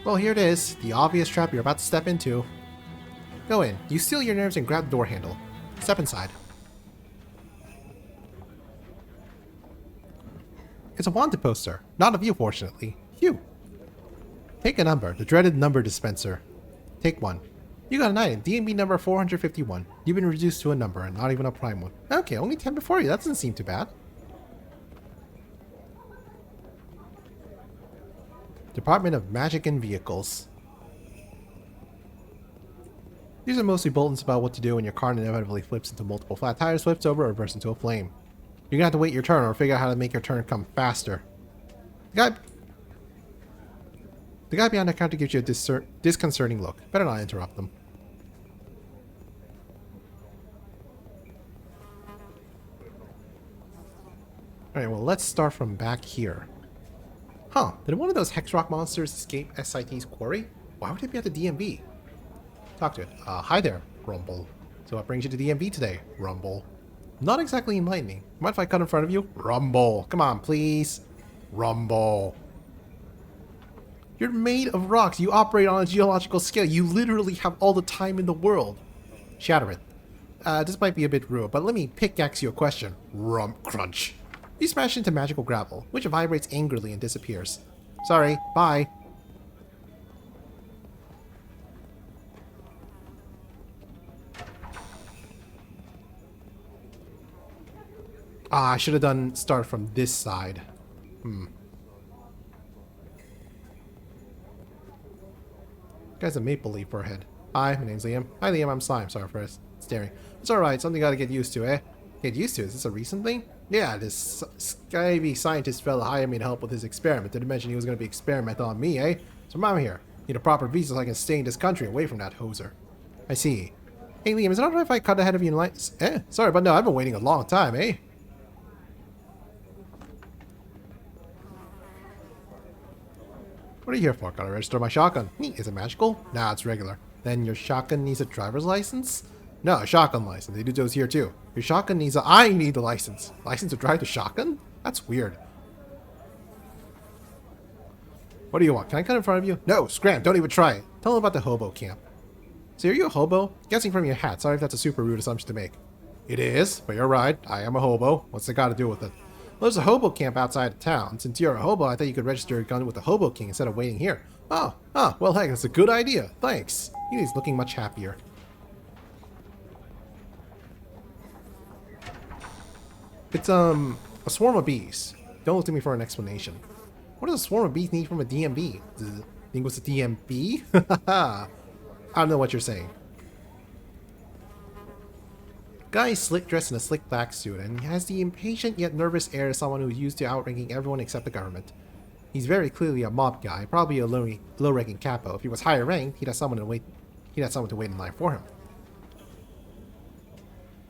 Well, here it is, the obvious trap you're about to step into. Go in, you steel your nerves and grab the door handle. Step inside. It's a wanted poster. Not of you, fortunately. Phew. Take a number, the dreaded number dispenser. Take one. You got an item, D&B number 451. You've been reduced to a number, and not even a prime one. Okay, only 10 before you, that doesn't seem too bad. Department of Magic and Vehicles. These are mostly bulletins about what to do when your car inevitably flips into multiple flat tires, flips over, or bursts into a flame. You're gonna have to wait your turn or figure out how to make your turn come faster. The guy behind the counter gives you a disconcerting look. Better not interrupt them. Alright, well, let's start from back here. Huh, did one of those Hex Rock monsters escape SIT's quarry? Why would it be at the DMV? Talk to it. Hi there, Rumble. So what brings you to DMV today, Rumble? Not exactly enlightening. Mind if I cut in front of you? Rumble. Come on, please. Rumble. You're made of rocks. You operate on a geological scale. You literally have all the time in the world. Shatter it. This might be a bit rude, but let me pickaxe you a question. Crunch. You smash into magical gravel, which vibrates angrily and disappears. Sorry, bye. I should have done start from this side. Guy's a maple leaf forehead. Hi, my name's Liam. Hi, Liam, I'm Slime. Sorry for staring. It's alright, something you gotta get used to, eh? Get used to? Is this a recent thing? Yeah, this skivvy scientist fella hired me to help with his experiment. Didn't mention he was gonna be experimenting on me, eh? So I'm here. Need a proper visa so I can stay in this country away from that hoser. I see. Hey, Liam, is it alright if I cut ahead of you in line? Sorry, but no, I've been waiting a long time, eh? What are you here for? Gotta register my shotgun. Neat. Is it magical? Nah, it's regular. Then your shotgun needs a driver's license? No, a shotgun license. They do those here too. Your shotgun needs a... I need the license. License to drive the shotgun? That's weird. What do you want? Can I cut in front of you? No, scram. Don't even try it. Tell them about the hobo camp. So are you a hobo? Guessing from your hat. Sorry if that's a super rude assumption to make. It is, but you're right. I am a hobo. What's it got to do with it? Well, there's a hobo camp outside of town. Since you're a hobo, I thought you could register your gun with the Hobo King instead of waiting here. Oh, well heck, that's a good idea. Thanks. He's looking much happier. It's, a swarm of bees. Don't look to me for an explanation. What does a swarm of bees need from a DMB? Think it was a DMB? I don't know what you're saying. Guy is slick dressed in a slick black suit and has the impatient yet nervous air of someone who's used to outranking everyone except the government. He's very clearly a mob guy, probably a low-ranking capo. If he was higher ranked, he'd have someone to wait in line for him.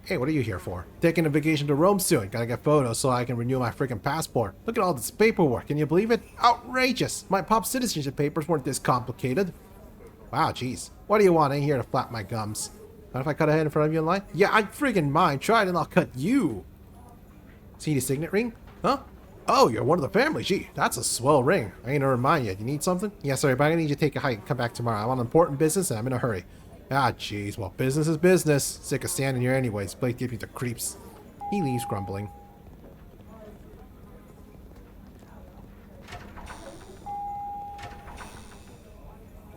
Hey, what are you here for? Taking a vacation to Rome soon. Gotta get photos so I can renew my freaking passport. Look at all this paperwork. Can you believe it? Outrageous! My pop's citizenship papers weren't this complicated. Wow, jeez. What do you want? I ain't here to flap my gums. Mind if I cut ahead in front of you in line? Yeah, I friggin' mind. Try it and I'll cut you. See the signet ring? Huh? Oh, you're one of the family. Gee, that's a swell ring. I ain't earned mine yet. You need something? Yeah, sorry, but I need you to take a hike and come back tomorrow. I'm on important business and I'm in a hurry. Ah, jeez. Well, business is business. Sick of standing here anyways. Place gives me the creeps. He leaves grumbling.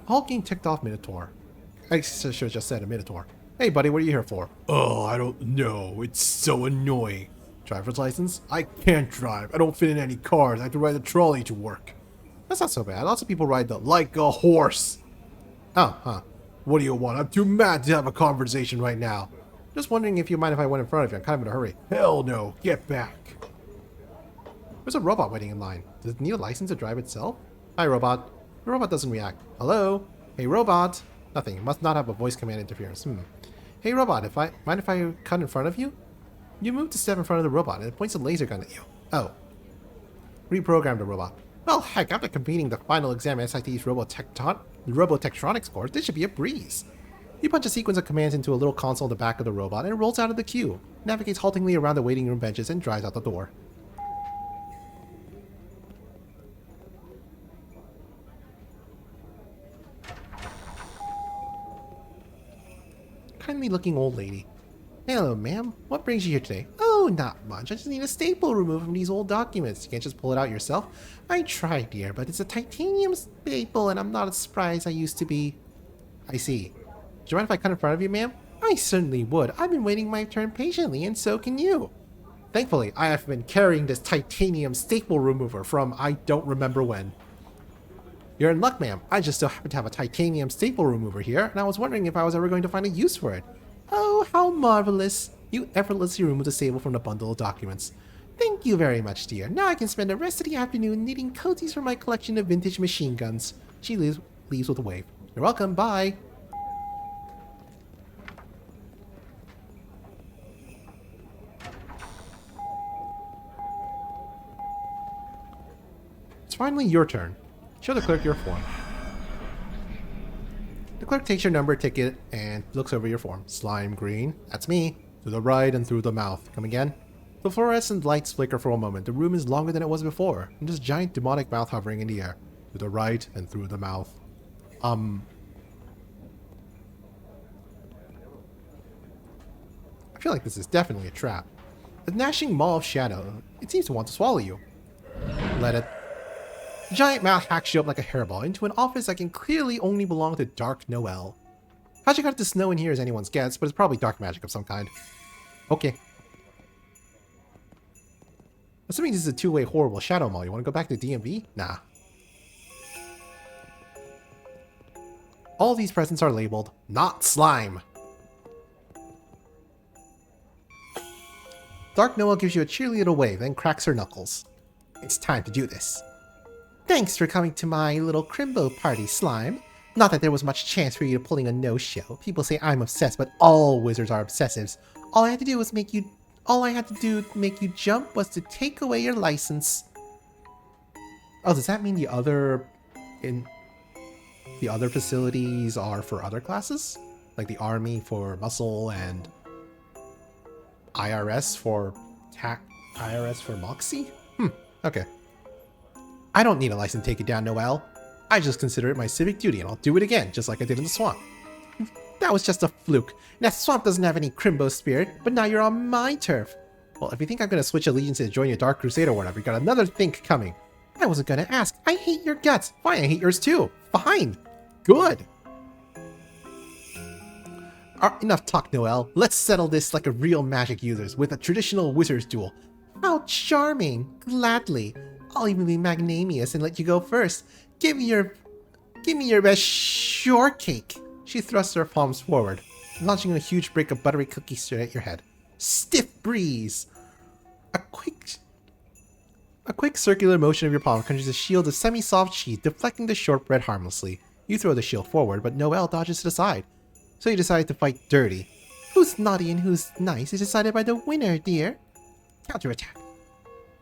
Hulking ticked off Minotaur. I should have just said a Minotaur. Hey, buddy, what are you here for? Oh, I don't know. It's so annoying. Driver's license? I can't drive. I don't fit in any cars. I have to ride the trolley to work. That's not so bad. Lots of people ride like a horse. Oh, huh. What do you want? I'm too mad to have a conversation right now. Just wondering if you mind if I went in front of you. I'm kind of in a hurry. Hell no. Get back. There's a robot waiting in line. Does it need a license to drive itself? Hi, robot. The robot doesn't react. Hello? Hey, robot. Nothing. It must not have a voice command interference. Hey, robot. Mind if I cut in front of you? You move to step in front of the robot, and it points a laser gun at you. Oh. Reprogram the robot. Well, heck, after completing the final exam at SIT's Robotetronics course, this should be a breeze. You punch a sequence of commands into a little console in the back of the robot, and it rolls out of the queue, navigates haltingly around the waiting room benches, and drives out the door. kindly-looking old lady. Hello, ma'am. What brings you here today? Oh, not much. I just need a staple removed from these old documents. You can't just pull it out yourself. I tried, dear, but it's a titanium staple, and I'm not as spry as I used to be. I see. Do you mind if I cut in front of you, ma'am? I certainly would. I've been waiting my turn patiently, and so can you. Thankfully, I have been carrying this titanium staple remover from I don't remember when. You're in luck, ma'am. I just so happen to have a titanium staple remover here, and I was wondering if I was ever going to find a use for it. Oh, how marvelous. You effortlessly remove the staple from the bundle of documents. Thank you very much, dear. Now I can spend the rest of the afternoon knitting cozies for my collection of vintage machine guns. She leaves with a wave. You're welcome. Bye. It's finally your turn. Show the clerk your form. The clerk takes your number ticket and looks over your form. Slime green. That's me. To the right and through the mouth. Come again? The fluorescent lights flicker for a moment. The room is longer than it was before, and this giant demonic mouth hovering in the air. To the right and through the mouth. I feel like this is definitely a trap. A gnashing maw of shadow. It seems to want to swallow you. Let it. The giant mouth hacks you up like a hairball into an office that can clearly only belong to Dark Noel. How she got it to snow in here is anyone's guess, but it's probably dark magic of some kind. Okay. Assuming this is a two-way horrible shadow mall, you want to go back to DMV? Nah. All these presents are labeled, not slime. Dark Noel gives you a cheery little wave, then cracks her knuckles. It's time to do this. Thanks for coming to my little Crimbo party, Slime. Not that there was much chance for you pulling a no-show. People say I'm obsessed, but all wizards are obsessives. All I had to do to make you jump was to take away your license. Oh, does that mean the other facilities are for other classes? Like the army for muscle and IRS for moxie? Okay. I don't need a license to take it down, Noel. I just consider it my civic duty, and I'll do it again, just like I did in the swamp. That was just a fluke. That swamp doesn't have any Crimbo spirit, but now you're on my turf. Well, if you think I'm gonna switch allegiances and join your Dark Crusade or whatever, you got another think coming. I wasn't gonna ask. I hate your guts. Fine, I hate yours too. Fine. Good. Enough talk, Noel. Let's settle this like a real magic users with a traditional wizard's duel. How charming. Gladly. I'll even be magnanimous and let you go first. Give me your best shortcake. She thrusts her palms forward, launching a huge brick of buttery cookie straight at your head. Stiff breeze. A quick circular motion of your palm conjures a shield of semi-soft sheath, deflecting the shortbread harmlessly. You throw the shield forward, but Noel dodges to the side. So you decide to fight dirty. Who's naughty and who's nice is decided by the winner, dear. Counterattack.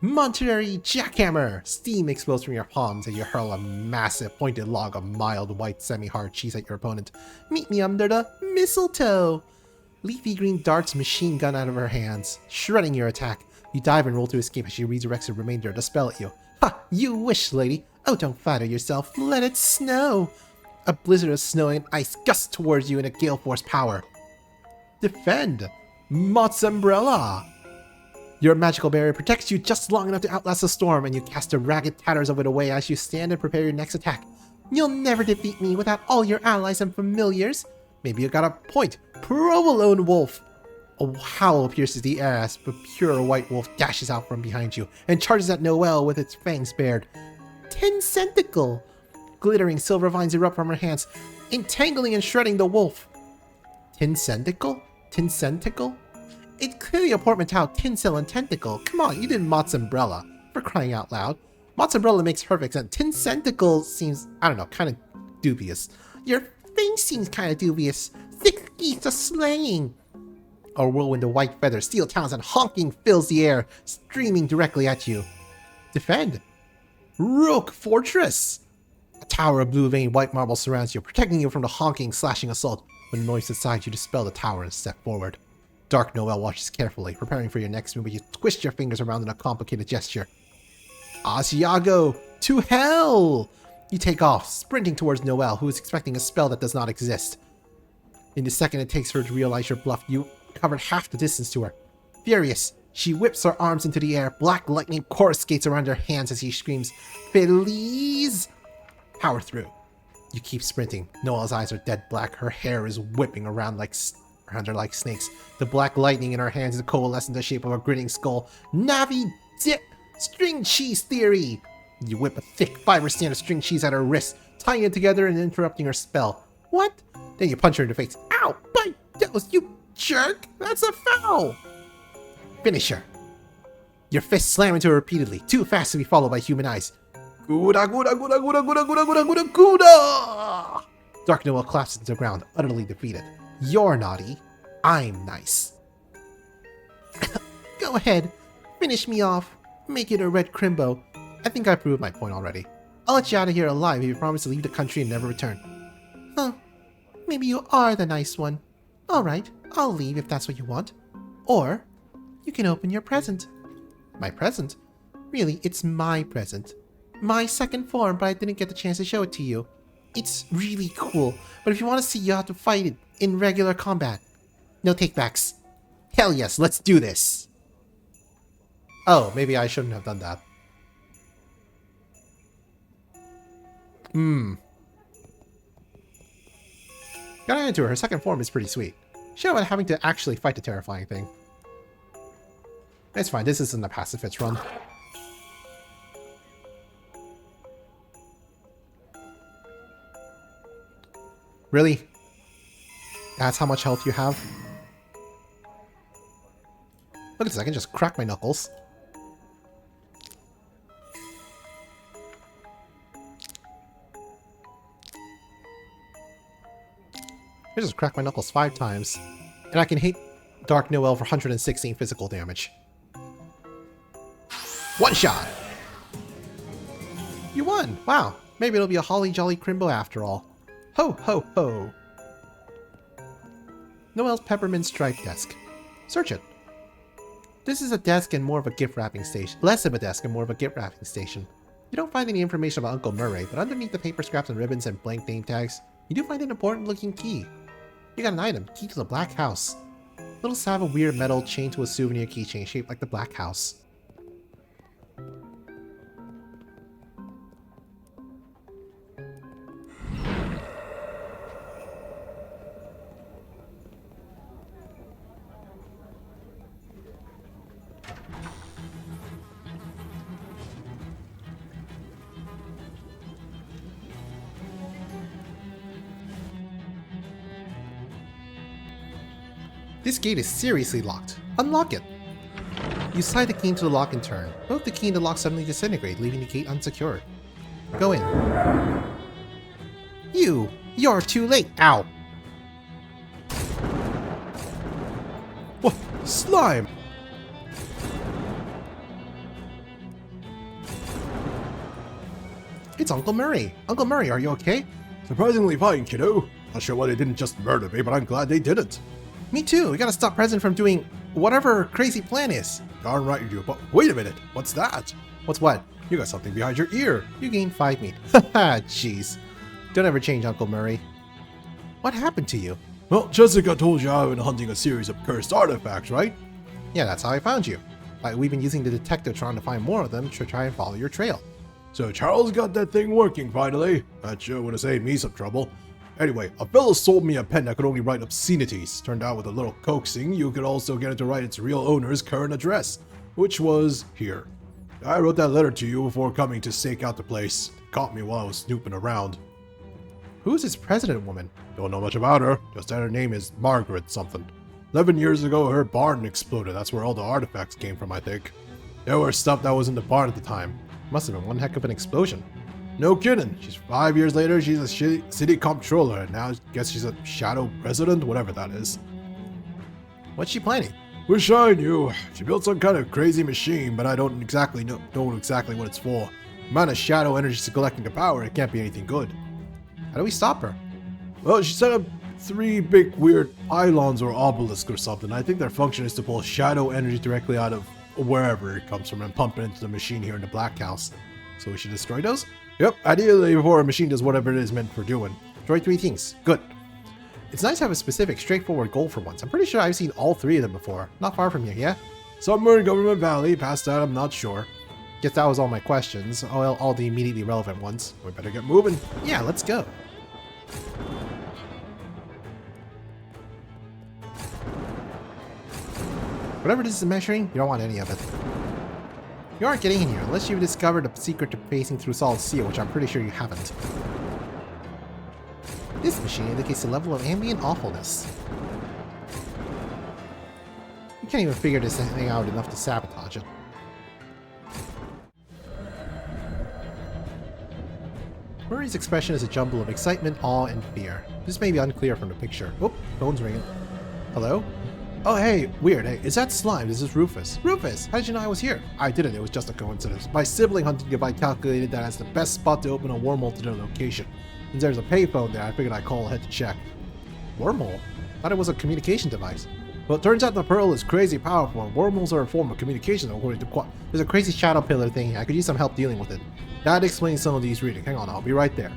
Monterey Jackhammer! Steam explodes from your palms as you hurl a massive pointed log of mild white semi-hard cheese at your opponent. Meet me under the mistletoe! Leafy green darts machine gun out of her hands, shredding your attack. You dive and roll to escape as she redirects the remainder of the spell at you. Ha! You wish, lady! Oh, don't flatter yourself. Let it snow! A blizzard of snow and ice gusts towards you in a gale force power. Defend! Mott's Umbrella! Your magical barrier protects you just long enough to outlast the storm, and you cast the ragged tatters of it away as you stand and prepare your next attack. You'll never defeat me without all your allies and familiars. Maybe you got a point. Provolone Wolf! A howl pierces the air as a pure white wolf dashes out from behind you and charges at Noel with its fangs bared. Tincenticle! Glittering silver vines erupt from her hands, entangling and shredding the wolf. Tincenticle? Tincenticle? It's clearly a portmanteau, tinsel and tentacle. Come on, you did Mott's Umbrella. For crying out loud. Mott's Umbrella makes perfect sense. Tincenticle seems, I don't know, kind of dubious. Your face seems kind of dubious. 6 geese are slaying. A whirlwind of white feathers, steel talons, and honking fills the air, streaming directly at you. Defend. Rook Fortress. A tower of blue-veined white marble surrounds you, protecting you from the honking, slashing assault. When noise subsides, you dispel the tower and step forward. Dark Noel watches carefully, preparing for your next move, but you twist your fingers around in a complicated gesture. Asiago! To hell! You take off, sprinting towards Noel, who is expecting a spell that does not exist. In the second it takes her to realize your bluff, you covered half the distance to her. Furious, she whips her arms into the air. Black lightning coruscates around her hands as she screams, "Feliz!" Power through. You keep sprinting. Noelle's eyes are dead black. Her hair is whipping around her like snakes. The black lightning in her hands is coalescing the shape of a grinning skull. Navi dip! String cheese theory! You whip a thick fiber strand of string cheese at her wrist, tying it together and interrupting her spell. What? Then you punch her in the face. Ow! My nose, you jerk! That's a foul! Finish her. Your fists slam into her repeatedly, too fast to be followed by human eyes. Gouda, gouda, gouda, gouda, gouda, gouda, gouda, gouda, gouda! Dark Noel collapses to the ground, utterly defeated. You're naughty. I'm nice. Go ahead. Finish me off. Make it a red crimbo. I think I proved my point already. I'll let you out of here alive if you promise to leave the country and never return. Huh. Maybe you are the nice one. Alright, I'll leave if that's what you want. Or, you can open your present. My present? Really, it's my present. My second form, but I didn't get the chance to show it to you. It's really cool, but if you want to see, you have to fight it in regular combat. No takebacks. Hell yes, let's do this! Oh, maybe I shouldn't have done that. Got into her. Her second form is pretty sweet. Show about having to actually fight the terrifying thing. It's fine, this isn't a pacifist run. Really? That's how much health you have? Look at this, I can just crack my knuckles. I just cracked my knuckles 5 times. And I can hit Dark Noel for 116 physical damage. One shot! You won! Wow, maybe it'll be a holly jolly crimbo after all. Ho ho ho! Noel's peppermint striped desk. Search it. This is a desk and more of a gift wrapping station. Less of a desk and more of a gift wrapping station. You don't find any information about Uncle Murray, but underneath the paper scraps and ribbons and blank name tags, you do find an important looking key. You got an item, key to the Black House. Little slab of weird metal chained to a souvenir keychain shaped like the Black House. This gate is seriously locked. Unlock it. You slide the key into the lock and turn. Both the key and the lock suddenly disintegrate, leaving the gate unsecured. Go in. You're too late. Ow. What? Slime! It's Uncle Murray. Uncle Murray, are you okay? Surprisingly fine, kiddo. Not sure why they didn't just murder me, but I'm glad they didn't. Me too. We gotta stop President from doing whatever her crazy plan is. Darn right you do, but wait a minute. What's that? What's what? You got something behind your ear. You gained 5 meat. Haha, jeez. Don't ever change, Uncle Murray. What happened to you? Well, Jessica told you I've been hunting a series of cursed artifacts, right? Yeah, that's how I found you. We've been using the detective trying to find more of them to try and follow your trail. So Charles got that thing working finally. That sure would have saved me some trouble. Anyway, a fellow sold me a pen that could only write obscenities. Turned out with a little coaxing, you could also get it to write its real owner's current address, which was here. I wrote that letter to you before coming to stake out the place. Caught me while I was snooping around. Who's this president woman? Don't know much about her, just that her name is Margaret something. 11 years ago, her barn exploded. That's where all the artifacts came from, I think. There was stuff that was in the barn at the time. Must have been one heck of an explosion. No kidding. 5 years later, she's a city comptroller, and now I guess she's a shadow president, whatever that is. What's she planning? Wish I knew. She built some kind of crazy machine, but I don't exactly know exactly what it's for. The amount of shadow energy she's collecting to power, it can't be anything good. How do we stop her? Well, she set up 3 big weird pylons or obelisks or something. I think their function is to pull shadow energy directly out of wherever it comes from and pump it into the machine here in the Black House. So we should destroy those? Yep, ideally before a machine does whatever it is meant for doing. Destroy 3 things. Good. It's nice to have a specific, straightforward goal for once. I'm pretty sure I've seen all 3 of them before. Not far from here, yeah? Somewhere in Government Valley. Past that, I'm not sure. Guess that was all my questions. All the immediately relevant ones. We better get moving. Yeah, let's go. Whatever this is measuring, you don't want any of it. You aren't getting in here unless you've discovered the secret to pacing through solid steel, which I'm pretty sure you haven't. This machine indicates the level of ambient awfulness. You can't even figure this thing out enough to sabotage it. Murray's expression is a jumble of excitement, awe, and fear. This may be unclear from the picture. Oh, phone's ringing. Hello? Oh, hey, weird. Hey, is that Slime? This is Rufus. Rufus, how did you know I was here? I didn't. It was just a coincidence. My sibling hunting device calculated that as the best spot to open a wormhole to their location. Since there's a payphone there, I figured I'd call ahead to check. Wormhole? Thought it was a communication device. Well, it turns out the Pearl is crazy powerful, and wormholes are a form of communication according to There's a crazy shadow pillar thing here. I could use some help dealing with it. That explains some of these readings. Hang on, I'll be right there.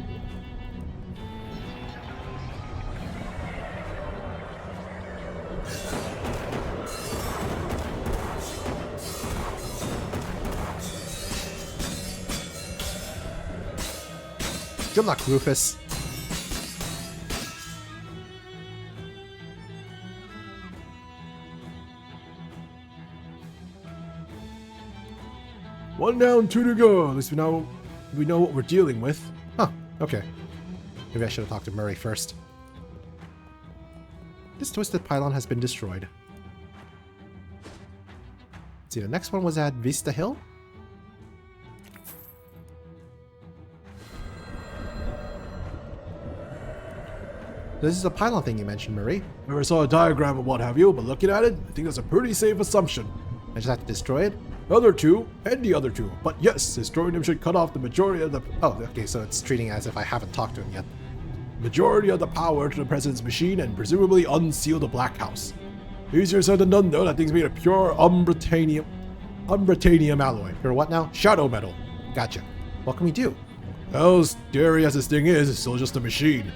Good luck, Rufus. One down, 2 to go. At least we know what we're dealing with. Huh, okay. Maybe I should have talked to Murray first. This twisted pylon has been destroyed. Let's see, the next one was at Vista Hill? This is a pylon thing you mentioned, Murray. Never saw a diagram or what have you, but looking at it, I think that's a pretty safe assumption. I just have to destroy it? The other 2, and the other 2. But yes, destroying them should cut off the majority of the... Oh, okay, so it's treating it as if I haven't talked to him yet. Majority of the power to the President's machine and presumably unseal the Black House. Easier said than done though, that thing's made of pure unbritanium alloy. Pure what now? Shadow metal. Gotcha. What can we do? Well, scary as this thing is, it's still just a machine.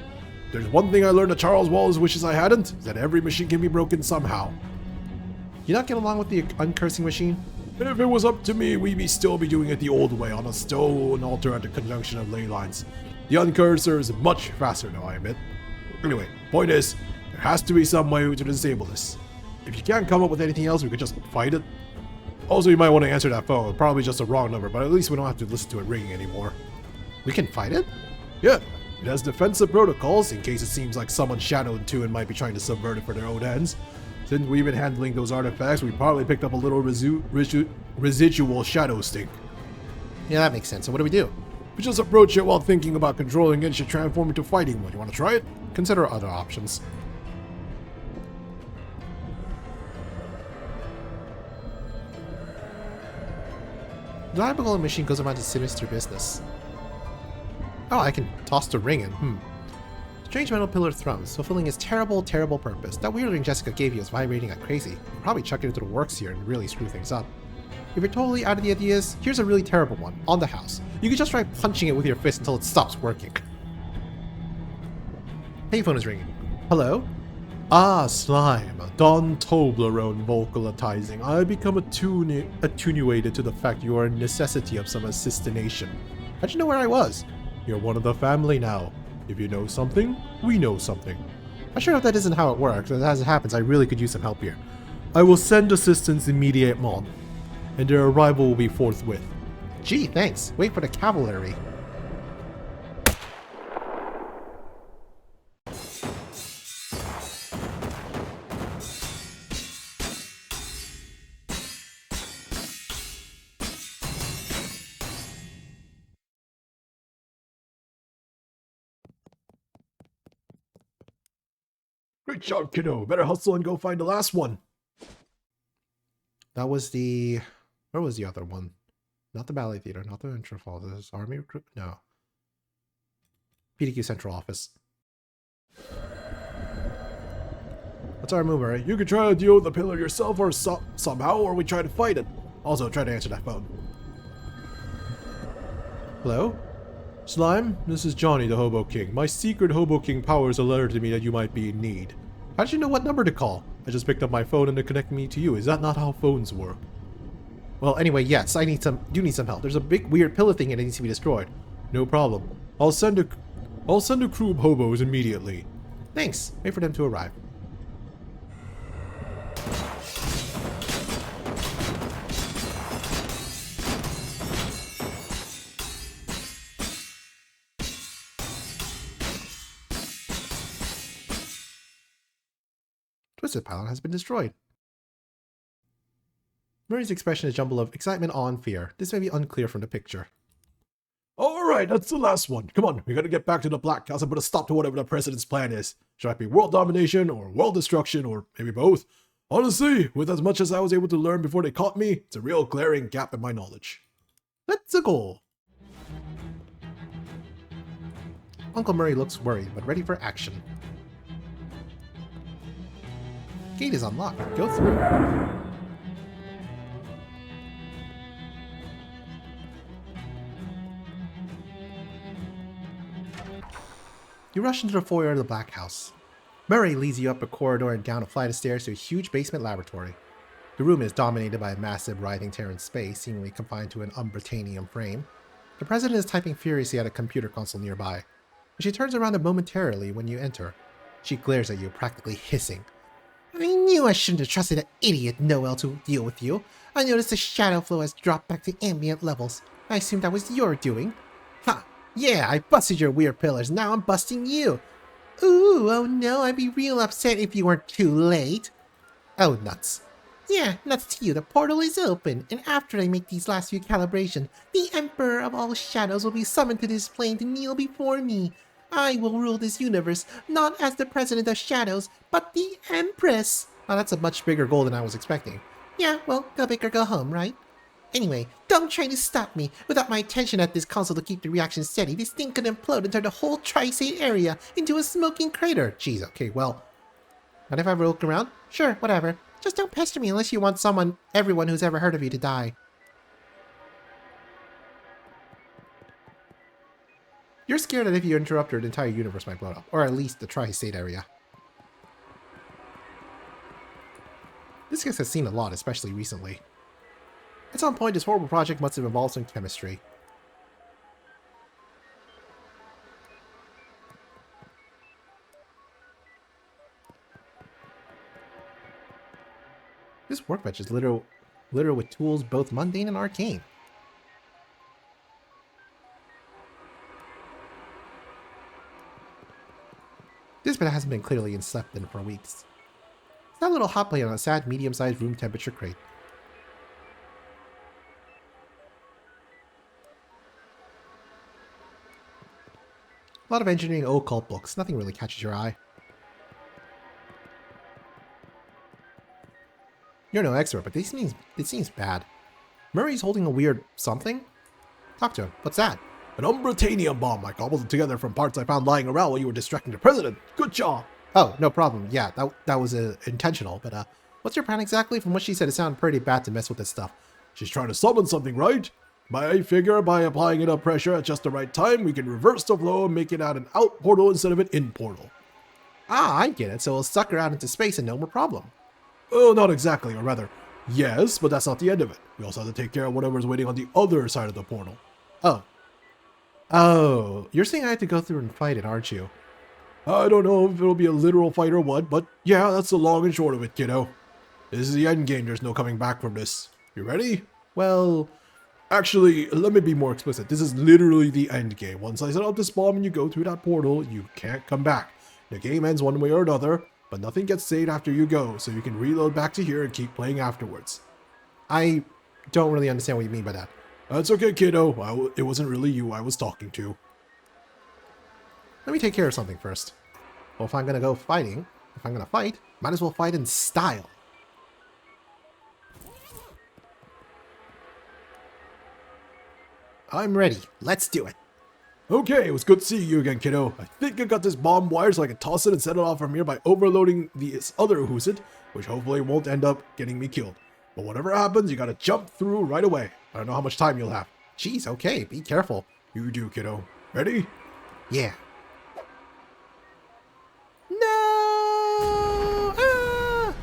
There's one thing I learned that Charles Wallace wishes I hadn't, is that every machine can be broken somehow. You not get along with the uncursing machine? If it was up to me, we'd still be doing it the old way, on a stone altar at the conjunction of ley lines. The uncurser is much faster though, I admit. Anyway, point is, there has to be some way to disable this. If you can't come up with anything else, we could just fight it. Also, you might want to answer that phone, probably just a wrong number, but at least we don't have to listen to it ringing anymore. We can fight it? Yeah, it has defensive protocols in case it seems like someone shadowed to and might be trying to subvert it for their own ends. Since we've been handling those artifacts, we probably picked up a little residual shadow stink. Yeah, that makes sense. So what do we do? We just approach it while thinking about controlling it should transform into fighting one. You want to try it? Consider other options. The diabolical machine goes about its sinister business. Oh, I can toss the ring in. Strange metal pillar thrums, fulfilling its terrible, terrible purpose. That weird ring Jessica gave you is vibrating like crazy. You'll probably chuck it into the works here and really screw things up. If you're totally out of the ideas, here's a really terrible one, on the house. You can just try punching it with your fist until it stops working. Payphone is ringing. Hello? Ah, Slime. Don Toblerone vocalizing. I become attenuated to the fact you are a necessity of some assassination. How'd you know where I was? You're one of the family now. If you know something, we know something. I'm sure if that isn't how it works, and as it happens, I really could use some help here. I will send assistance immediately, and their arrival will be forthwith. Gee, thanks. Wait for the cavalry. Great job, kiddo. Better hustle and go find the last one. That was the... Where was the other one? Not the Ballet Theater, not the Interfall. This is Army Recruit? No. PDQ Central Office. What's our move, right? You can try to deal with the pillar yourself or somehow, or we try to fight it. Also, try to answer that phone. Hello? Slime, this is Johnny the Hobo King. My secret Hobo King powers alerted me that you might be in need. How did you know what number to call? I just picked up my phone and it connected me to you. Is that not how phones work? Well, anyway, yes, I need some help. There's a big weird pillar thing and it needs to be destroyed. No problem. I'll send a crew of hobos immediately. Thanks. Wait for them to arrive. Twisted Pylon has been destroyed. Murray's expression is a jumble of excitement, awe, and fear. This may be unclear from the picture. Alright, that's the last one. Come on, we gotta get back to the Black House and put a stop to whatever the President's plan is. Should it be world domination, or world destruction, or maybe both? Honestly, with as much as I was able to learn before they caught me, it's a real glaring gap in my knowledge. Let's go! Uncle Murray looks worried, but ready for action. Gate is unlocked. Go through. You rush into the foyer of the Black House. Murray leads you up a corridor and down a flight of stairs to a huge basement laboratory. The room is dominated by a massive writhing tear in space, seemingly confined to an unbritanium frame. The President is typing furiously at a computer console nearby. She turns around momentarily when you enter. She glares at you, practically hissing. I knew I shouldn't have trusted that idiot Noel to deal with you. I noticed the shadow flow has dropped back to ambient levels. I assumed that was your doing. Ha! Yeah, I busted your weird pillars, now I'm busting you. Ooh, oh no, I'd be real upset if you weren't too late. Oh, nuts. Yeah, nuts to you, the portal is open, and after I make these last few calibrations, the Emperor of all Shadows will be summoned to this plane to kneel before me. I will rule this universe, not as the President of Shadows, but the Empress. Oh, that's a much bigger goal than I was expecting. Yeah, well, go big or go home, right? Anyway, don't try to stop me. Without my attention at this console to keep the reaction steady, this thing could implode and turn the whole Tri-State area into a smoking crater. Jeez, okay, well. Not if I ever look around? Sure, whatever. Just don't pester me unless you want everyone who's ever heard of you to die. You're scared that if you interrupt her, the entire universe might blow up. Or at least the Tri-State area. This guy has seen a lot, especially recently. At some point, this horrible project must have involved some chemistry. This workbench is littered with tools both mundane and arcane. This bed hasn't been clearly slept in for weeks. It's that little hot plate on a sad, medium-sized room temperature crate. A lot of engineering occult books. Nothing really catches your eye. You're no expert, but it seems bad. Murray's holding a weird something? Talk to him. What's that? An unbritanium bomb. I cobbled it together from parts I found lying around while you were distracting the President. Good job. Oh, no problem. Yeah, that was intentional. But what's your plan exactly? From what she said, it sounded pretty bad to mess with this stuff. She's trying to summon something, right? I figure by applying enough pressure at just the right time, we can reverse the flow and make it out an out portal instead of an in portal. Ah, I get it. So it'll suck her out into space and no more problem. Oh, not exactly, or rather, yes, but that's not the end of it. We also have to take care of whatever's waiting on the other side of the portal. Oh. Oh, you're saying I have to go through and fight it, aren't you? I don't know if it'll be a literal fight or what, but yeah, that's the long and short of it, kiddo. This is the end game, there's no coming back from this. You ready? Well, actually, let me be more explicit. This is literally the end game. Once I set up this bomb and you go through that portal, you can't come back. The game ends one way or another, but nothing gets saved after you go, so you can reload back to here and keep playing afterwards. I don't really understand what you mean by that. That's okay, kiddo. It wasn't really you I was talking to. Let me take care of something first. Well, if I'm gonna go fighting, might as well fight in style. I'm ready. Let's do it. Okay, it was good seeing you again, kiddo. I think I got this bomb wire so I can toss it and set it off from here by overloading this other Husid, which hopefully won't end up getting me killed. But whatever happens, you gotta jump through right away. I don't know how much time you'll have. Jeez, okay, be careful. You do, kiddo. Ready? Yeah. No! Ah!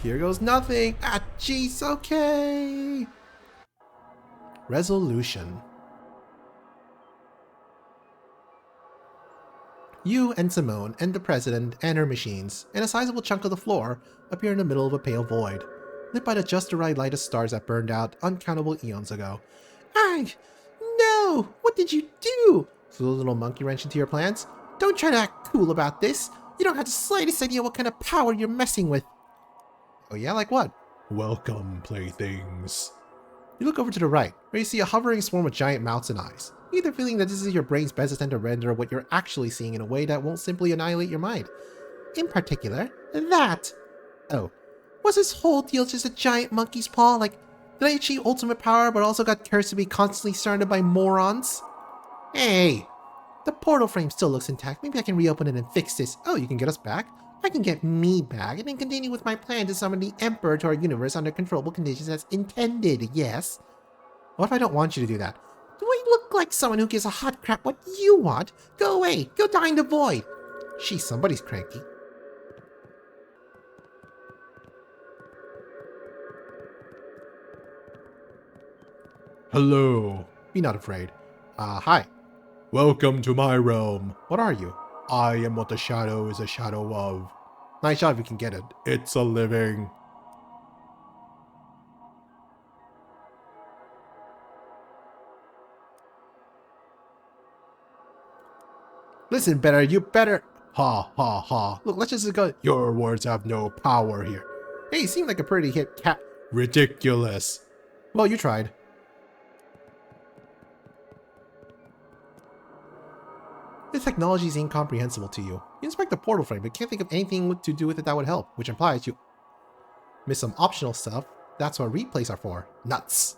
Here goes nothing. Ah, jeez, okay. Resolution. You and Simone and the president and her machines and a sizable chunk of the floor appear in the middle of a pale void, lit by the just the right light of stars that burned out uncountable eons ago. No! What did you do? Threw a little monkey wrench into your plans? Don't try to act cool about this. You don't have the slightest idea what kind of power you're messing with. Oh yeah, like what? Welcome, playthings. You look over to the right, where you see a hovering swarm of giant mouths and eyes. You get the feeling that this is your brain's best attempt to render what you're actually seeing in a way that won't simply annihilate your mind. In particular, that. Oh, was this whole deal just a giant monkey's paw? Like, did I achieve ultimate power but also got cursed to be constantly surrounded by morons? Hey, the portal frame still looks intact. Maybe I can reopen it and fix this. Oh, you can get us back? I can get me back and then continue with my plan to summon the Emperor to our universe under controllable conditions as intended, yes? What if I don't want you to do that? Do I look like someone who gives a hot crap what you want? Go away. Go die in the void. Sheesh, somebody's cranky. Hello. Be not afraid. Hi. Welcome to my realm. What are you? I am what the shadow is a shadow of. Nice shot if you can get it. It's a living. Listen, you better... Ha ha ha. Look, let's just go... Your words have no power here. Hey, you seem like a pretty hip cat. Ridiculous. Well, you tried. This technology is incomprehensible to you. You inspect the portal frame, but can't think of anything to do with it that would help, which implies you miss some optional stuff. That's what replays are for. Nuts.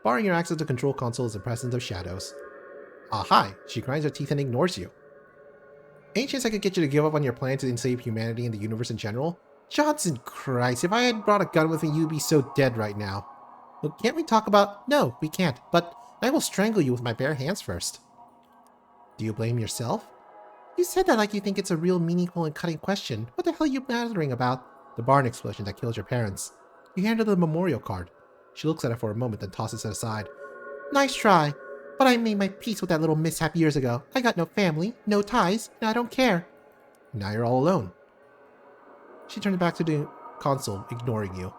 Barring your access to control console is the presence of shadows. Hi, she grinds her teeth and ignores you. Any chance I could get you to give up on your plan to save humanity and the universe in general? Johnson Christ, if I had brought a gun with me, you'd be so dead right now. Well, can't we talk about... No, we can't, but I will strangle you with my bare hands first. Do you blame yourself? You said that like you think it's a real meaningful and cutting question. What the hell are you mattering about? The barn explosion that killed your parents. You hand her the memorial card. She looks at it for a moment, then tosses it aside. Nice try, but I made my peace with that little mishap years ago. I got no family, no ties, and I don't care. Now you're all alone. She turns back to the console, ignoring you.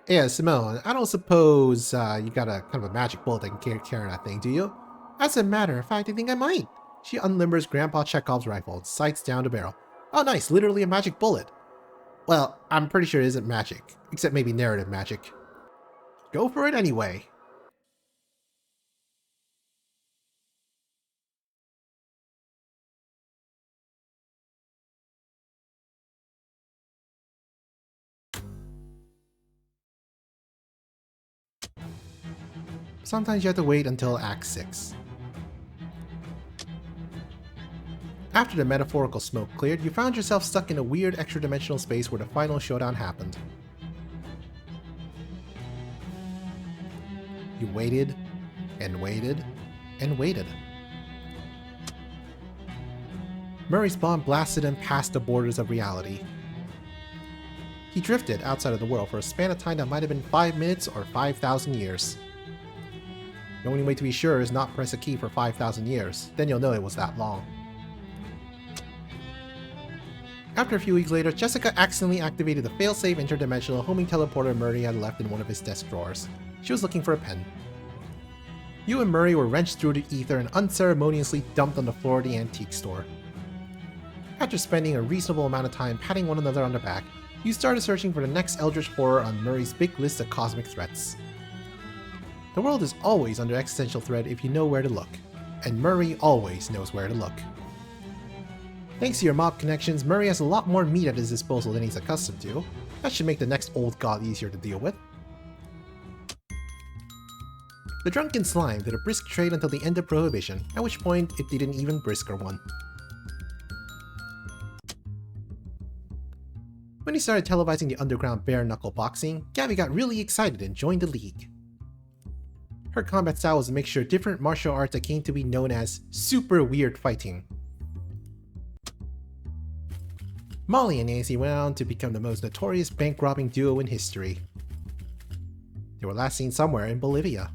Yeah, Simone, I don't suppose you got a kind of a magic bullet that can carry that thing, do you? As a matter of fact, I think I might. She unlimbers Grandpa Chekhov's rifle and sights down the barrel. Oh nice, literally a magic bullet. Well, I'm pretty sure it isn't magic, except maybe narrative magic. Go for it anyway. Sometimes you have to wait until Act 6. After the metaphorical smoke cleared, you found yourself stuck in a weird extra-dimensional space where the final showdown happened. You waited, and waited, and waited. Murray's bomb blasted him past the borders of reality. He drifted outside of the world for a span of time that might have been 5 minutes or 5,000 years. The only way to be sure is not press a key for 5,000 years, then you'll know it was that long. After a few weeks later, Jessica accidentally activated the failsafe interdimensional homing teleporter Murray had left in one of his desk drawers. She was looking for a pen. You and Murray were wrenched through the ether and unceremoniously dumped on the floor of the antique store. After spending a reasonable amount of time patting one another on the back, you started searching for the next eldritch horror on Murray's big list of cosmic threats. The world is always under existential threat if you know where to look, and Murray always knows where to look. Thanks to your mob connections, Murray has a lot more meat at his disposal than he's accustomed to. That should make the next old god easier to deal with. The drunken slime did a brisk trade until the end of Prohibition, at which point it did an even brisker one. When he started televising the underground bare-knuckle boxing, Gabby got really excited and joined the league. Her combat style was a mixture of different martial arts that came to be known as super weird fighting. Molly and Nancy went on to become the most notorious bank-robbing duo in history. They were last seen somewhere in Bolivia.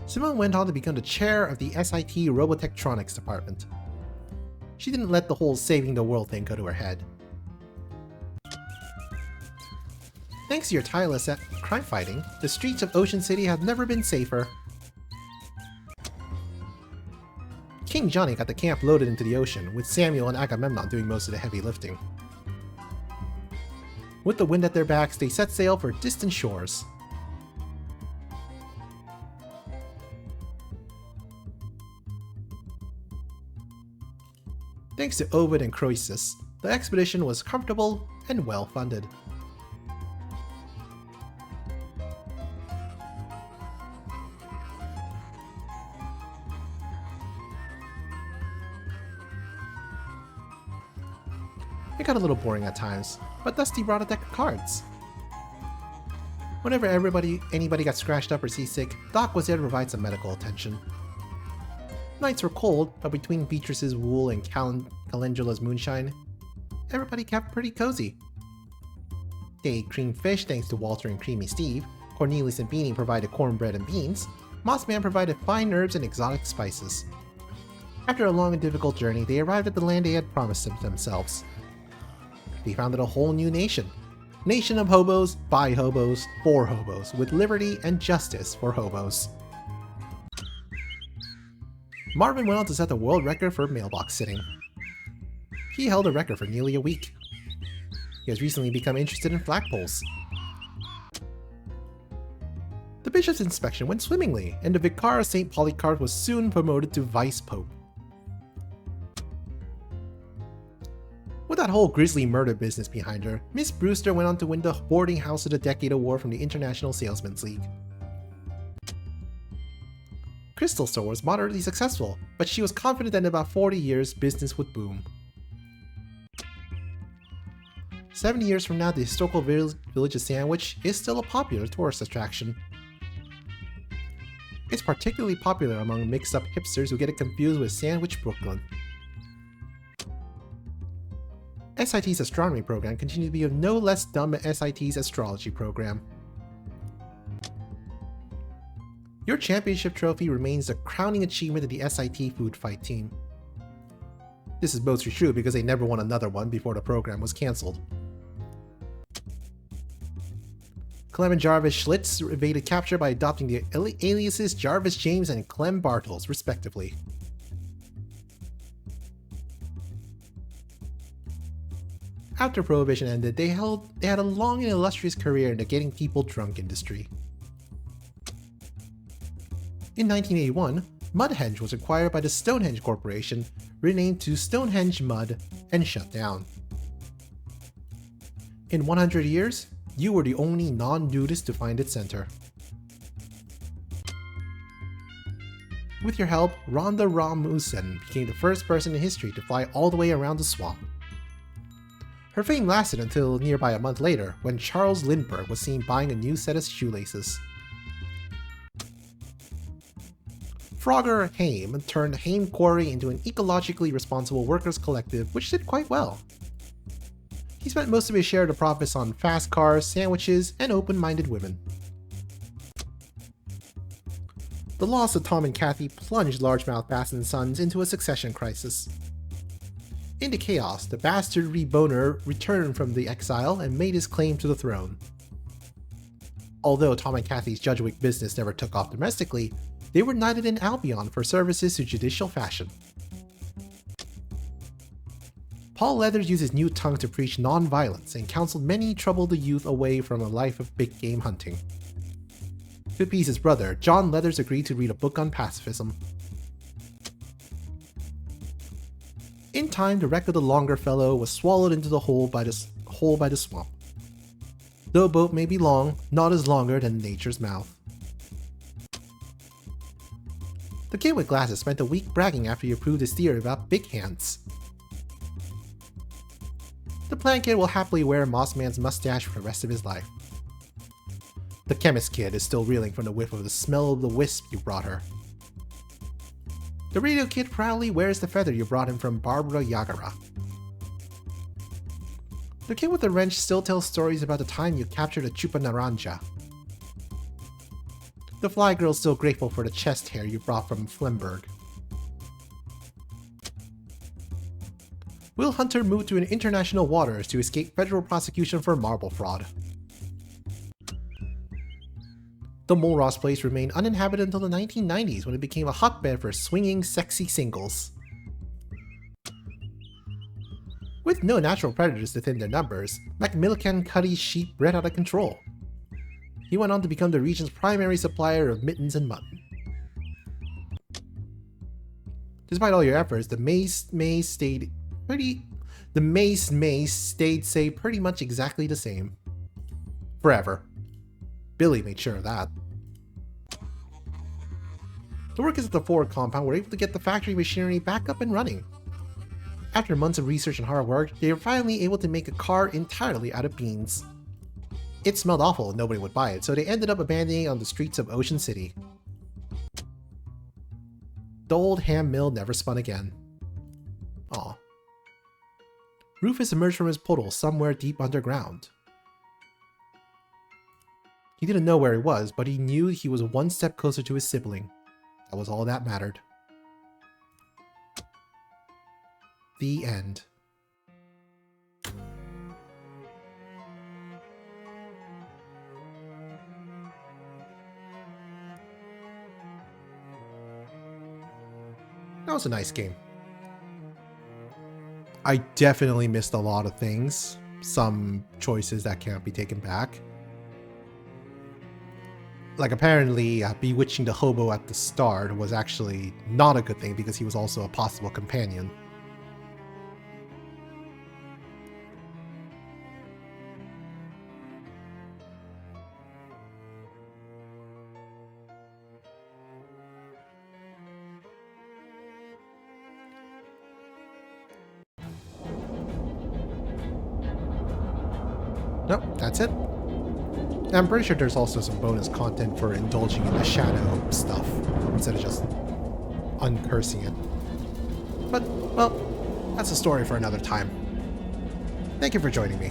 Simone went on to become the chair of the SIT Robotectronics department. She didn't let the whole saving the world thing go to her head. Thanks to your tireless crime fighting, the streets of Ocean City have never been safer. King Johnny got the camp loaded into the ocean, with Samuel and Agamemnon doing most of the heavy lifting. With the wind at their backs, they set sail for distant shores. Thanks to Ovid and Croesus, the expedition was comfortable and well-funded. It got a little boring at times, but Dusty brought a deck of cards. Whenever anybody got scratched up or seasick, Doc was there to provide some medical attention. Nights were cold, but between Beatrice's wool and Calendula's moonshine, everybody kept pretty cozy. They ate creamed fish thanks to Walter and Creamy Steve, Cornelius and Beanie provided cornbread and beans, Mossman provided fine herbs and exotic spices. After a long and difficult journey, they arrived at the land they had promised themselves. They founded a whole new nation. Nation of hobos, by hobos, for hobos, with liberty and justice for hobos. Marvin went on to set the world record for mailbox sitting. He held a record for nearly a week. He has recently become interested in flagpoles. The bishop's inspection went swimmingly, and the vicar of St. Polycarp was soon promoted to vice pope. With that whole grisly murder business behind her, Miss Brewster went on to win the Boarding House of the Decade award from the International Salesman's League. Crystal Store was moderately successful, but she was confident that in about 40 years, business would boom. 70 years from now, the historical village of Sandwich is still a popular tourist attraction. It's particularly popular among mixed-up hipsters who get it confused with Sandwich, Brooklyn. SIT's astronomy program continued to be no less dumb than SIT's astrology program. Your championship trophy remains the crowning achievement of the SIT food fight team. This is mostly true because they never won another one before the program was cancelled. Clem and Jarvis Schlitz evaded capture by adopting the aliases Jarvis James and Clem Bartles, respectively. After Prohibition ended, they had a long and illustrious career in the getting people drunk industry. In 1981, Mudhenge was acquired by the Stonehenge Corporation, renamed to Stonehenge Mud, and shut down. In 100 years, you were the only non-nudist to find its center. With your help, Rhonda Rasmussen became the first person in history to fly all the way around the swamp. Her fame lasted until nearby a month later, when Charles Lindbergh was seen buying a new set of shoelaces. Frogger Haim turned Haim Quarry into an ecologically responsible workers' collective, which did quite well. He spent most of his share of the profits on fast cars, sandwiches, and open-minded women. The loss of Tom and Kathy plunged Largemouth Bass & Sons into a succession crisis. In the chaos, the bastard Reboner returned from the exile and made his claim to the throne. Although Tom and Kathy's Judgewick business never took off domestically, they were knighted in Albion for services to judicial fashion. Paul Leathers used his new tongue to preach non-violence and counseled many troubled youth away from a life of big game hunting. To appease his brother, John Leathers agreed to read a book on pacifism. In time, the wreck of the Longfellow was swallowed into the hole by the swamp. Though a boat may be long, not as longer than nature's mouth. The kid with glasses spent a week bragging after he approved his theory about big hands. The plant kid will happily wear Mossman's mustache for the rest of his life. The chemist kid is still reeling from the whiff of the smell of the wisp you brought her. The radio kid proudly wears the feather you brought him from Barbara Yagara. The kid with the wrench still tells stories about the time you captured a chupa naranja. The fly girl is still grateful for the chest hair you brought from Flemberg. Will Hunter moved to international waters to escape federal prosecution for marble fraud. The Mulross place remained uninhabited until the 1990s when it became a hotbed for swinging, sexy singles. With no natural predators to thin their numbers, Macmillan Cuddy's sheep bred out of control. He went on to become the region's primary supplier of mittens and mutton. Despite all your efforts, the mace stayed pretty much exactly the same. Forever. Billy made sure of that. The workers at the Ford compound were able to get the factory machinery back up and running. After months of research and hard work, they were finally able to make a car entirely out of beans. It smelled awful and nobody would buy it, so they ended up abandoning it on the streets of Ocean City. The old ham mill never spun again. Aw. Rufus emerged from his puddle somewhere deep underground. He didn't know where he was, but he knew he was one step closer to his sibling. That was all that mattered. The end. That was a nice game. I definitely missed a lot of things. Some choices that can't be taken back. Like, apparently, bewitching the hobo at the start was actually not a good thing because he was also a possible companion. Nope, that's it. I'm pretty sure there's also some bonus content for indulging in the shadow stuff, instead of just uncursing it. But, well, that's a story for another time. Thank you for joining me.